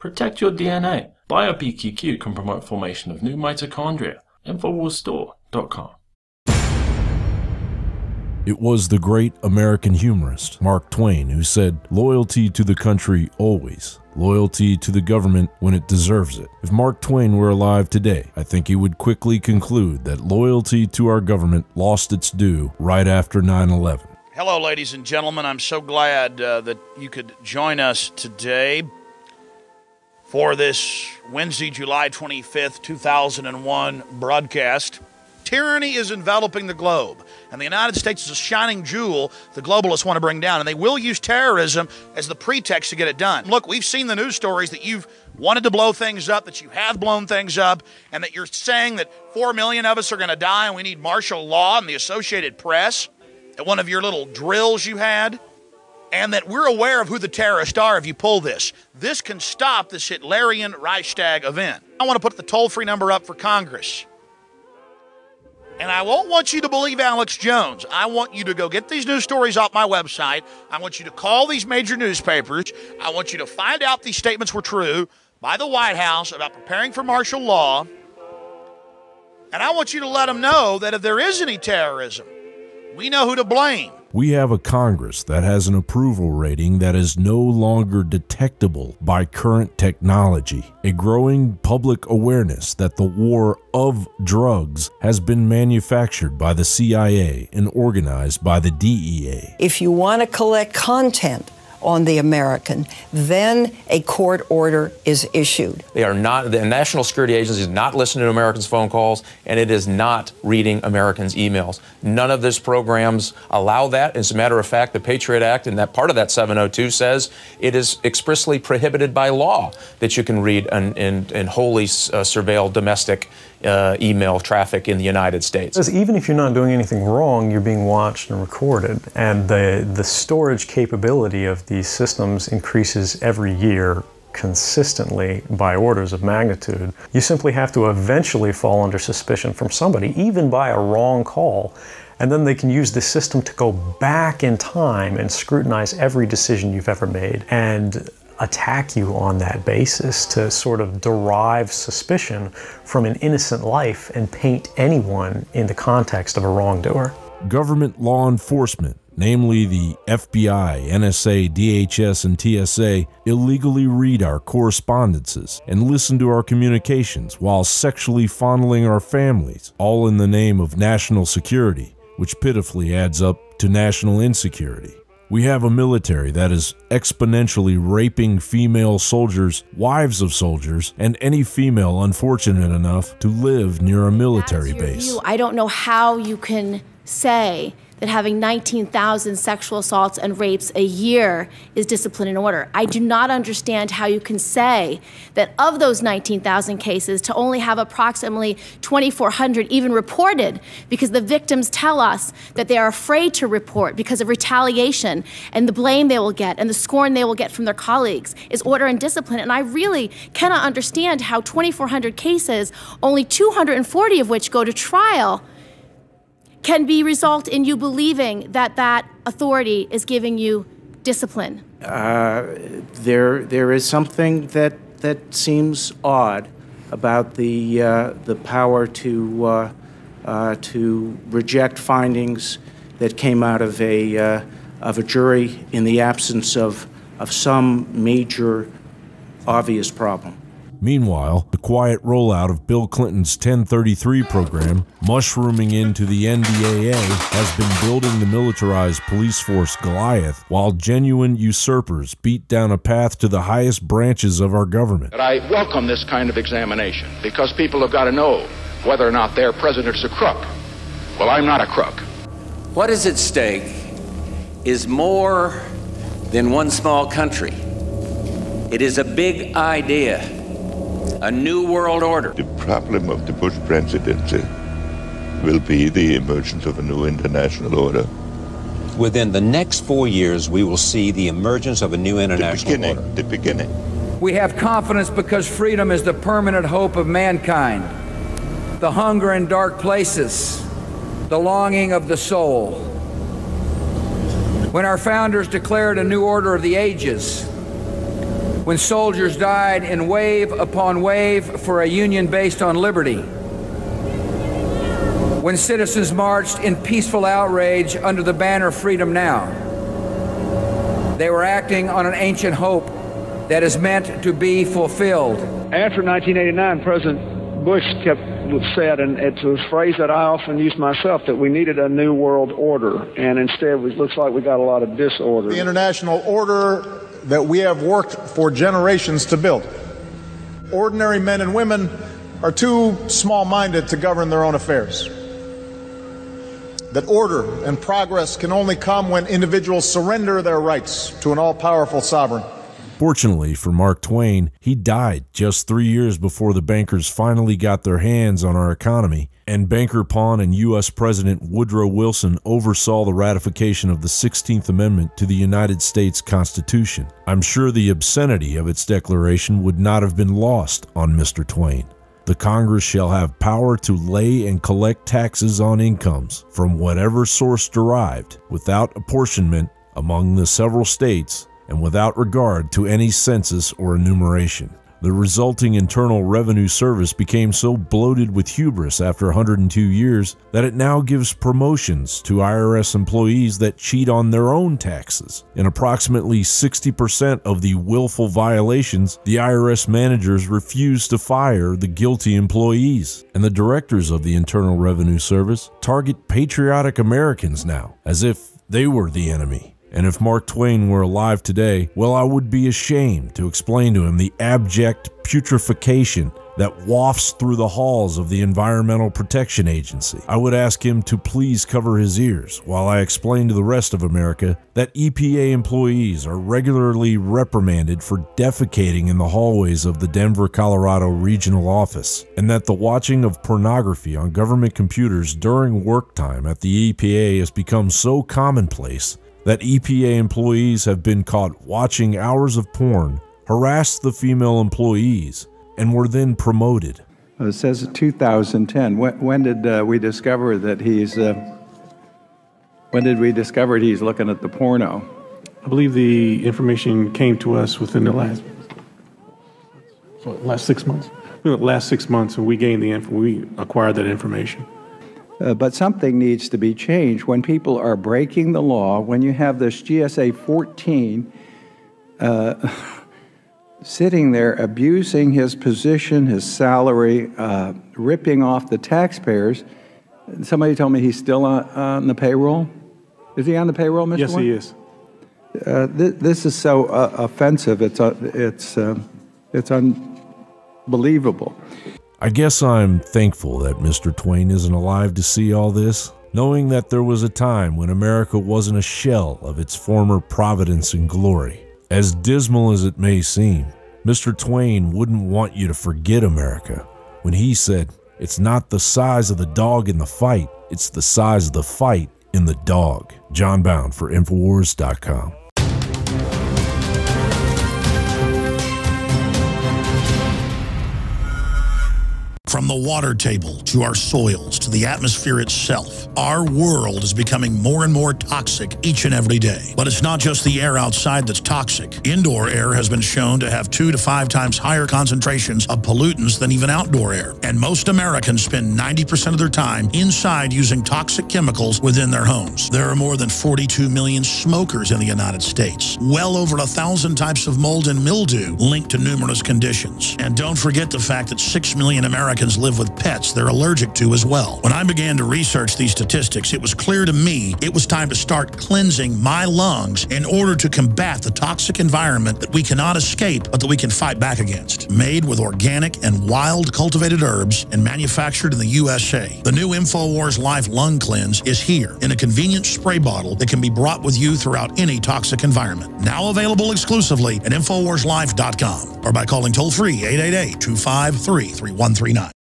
Protect your DNA. BioPQQ can promote formation of new mitochondria. Infowarsstore.com. It was the great American humorist Mark Twain who said, "Loyalty to the country always, loyalty to the government when it deserves it." If Mark Twain were alive today, I think he would quickly conclude that loyalty to our government lost its due right after 9/11. Hello, ladies and gentlemen. I'm so glad that you could join us today for this Wednesday, July 25th, 2001 broadcast. Tyranny is enveloping the globe, and the United States is a shining jewel the globalists want to bring down, and they will use terrorism as the pretext to get it done. Look, we've seen the news stories that you've wanted to blow things up, that you have blown things up, and that you're saying that 4 million of us are going to die and we need martial law and the Associated Press at one of your little drills you had, and that we're aware of who the terrorists are if you pull this. This can stop this Hitlerian Reichstag event. I want to put the toll-free number up for Congress. And I won't want you to believe Alex Jones. I want you to go get these news stories off my website. I want you to call these major newspapers. I want you to find out these statements were true by the White House about preparing for martial law. And I want you to let them know that if there is any terrorism, we know who to blame. We have a Congress that has an approval rating that is no longer detectable by current technology, a growing public awareness that the war of drugs has been manufactured by the CIA and organized by the DEA. If you want to collect content on the American, then a court order is issued. They are not, the National Security Agency is not listening to Americans' phone calls, and it is not reading Americans' emails. None of these programs allow that. As a matter of fact, the Patriot Act and that part of that 702 says it is expressly prohibited by law that you can read and wholly surveil domestic email traffic in the United States. Because even if you're not doing anything wrong, you're being watched and recorded, and the storage capability of these systems increases every year consistently by orders of magnitude. You simply have to eventually fall under suspicion from somebody, even by a wrong call, and then they can use the system to go back in time and scrutinize every decision you've ever made and attack you on that basis to sort of derive suspicion from an innocent life and paint anyone in the context of a wrongdoer. Government law enforcement, namely the FBI, NSA, DHS, and TSA, illegally read our correspondences and listen to our communications while sexually fondling our families, all in the name of national security, which pitifully adds up to national insecurity. We have a military that is exponentially raping female soldiers, wives of soldiers, and any female unfortunate enough to live near a military base. I don't know how you can say that having 19,000 sexual assaults and rapes a year is discipline and order. I do not understand how you can say that of those 19,000 cases to only have approximately 2,400 even reported, because the victims tell us that they are afraid to report because of retaliation and the blame they will get and the scorn they will get from their colleagues, is order and discipline. And I really cannot understand how 2,400 cases, only 240 of which go to trial, can result in you believing that that authority is giving you discipline. There is something that seems odd about the power to reject findings that came out of a jury in the absence of some major obvious problem. Meanwhile, the quiet rollout of Bill Clinton's 1033 program, mushrooming into the NDAA, has been building the militarized police force Goliath, while genuine usurpers beat down a path to the highest branches of our government. But I welcome this kind of examination, because people have got to know whether or not their president's a crook. Well, I'm not a crook. What is at stake is more than one small country. It is a big idea. A new world order. The problem of the Bush presidency will be the emergence of a new international order. Within the next 4 years, we will see the emergence of a new international order. The beginning. We have confidence because freedom is the permanent hope of mankind. The hunger in dark places, the longing of the soul. When our founders declared a new order of the ages, when soldiers died in wave upon wave for a union based on liberty, when citizens marched in peaceful outrage under the banner Freedom Now. They were acting on an ancient hope that is meant to be fulfilled. After 1989, President Bush said, and it's a phrase that I often use myself, that we needed a new world order, and instead it looks like we got a lot of disorder. The international order that we have worked for generations to build. Ordinary men and women are too small-minded to govern their own affairs. That order and progress can only come when individuals surrender their rights to an all-powerful sovereign. Fortunately for Mark Twain, he died just 3 years before the bankers finally got their hands on our economy, and banker pawn and U.S. President Woodrow Wilson oversaw the ratification of the 16th Amendment to the United States Constitution. I'm sure the obscenity of its declaration would not have been lost on Mr. Twain. The Congress shall have power to lay and collect taxes on incomes from whatever source derived, without apportionment among the several states, and without regard to any census or enumeration. The resulting Internal Revenue Service became so bloated with hubris after 102 years that it now gives promotions to IRS employees that cheat on their own taxes. In approximately 60% of the willful violations, the IRS managers refuse to fire the guilty employees, and the directors of the Internal Revenue Service target patriotic Americans now, as if they were the enemy. And if Mark Twain were alive today, well, I would be ashamed to explain to him the abject putrefaction that wafts through the halls of the Environmental Protection Agency. I would ask him to please cover his ears while I explain to the rest of America that EPA employees are regularly reprimanded for defecating in the hallways of the Denver, Colorado regional office, and that the watching of pornography on government computers during work time at the EPA has become so commonplace that EPA employees have been caught watching hours of porn, harassed the female employees, and were then promoted. It says 2010. When did we discover that he's? When did we discover he's looking at the porno? I believe the information came to us within the last 6 months. Last 6 months, and we gained the info. We acquired that information. But something needs to be changed. When people are breaking the law, when you have this GSA 14 sitting there abusing his position, his salary, ripping off the taxpayers. Somebody told me he's still on the payroll. Is he on the payroll, Mr. Yes, Wayne? he is. This is so offensive. It's unbelievable. I guess I'm thankful that Mr. Twain isn't alive to see all this, knowing that there was a time when America wasn't a shell of its former providence and glory. As dismal as it may seem, Mr. Twain wouldn't want you to forget America when he said, "It's not the size of the dog in the fight, it's the size of the fight in the dog." John Bound for Infowars.com. From the water table to our soils to the atmosphere itself, our world is becoming more and more toxic each and every day. But it's not just the air outside that's toxic. Indoor air has been shown to have 2 to 5 times higher concentrations of pollutants than even outdoor air. And most Americans spend 90% of their time inside using toxic chemicals within their homes. There are more than 42 million smokers in the United States. Well over 1,000 types of mold and mildew linked to numerous conditions. And don't forget the fact that 6 million Americans live with pets they're allergic to as well. When I began to research these statistics, it was clear to me it was time to start cleansing my lungs in order to combat the toxic environment that we cannot escape, but that we can fight back against. Made with organic and wild cultivated herbs and manufactured in the USA, the new Infowars Life Lung Cleanse is here in a convenient spray bottle that can be brought with you throughout any toxic environment. Now available exclusively at InfowarsLife.com or by calling toll-free 888-253-3139.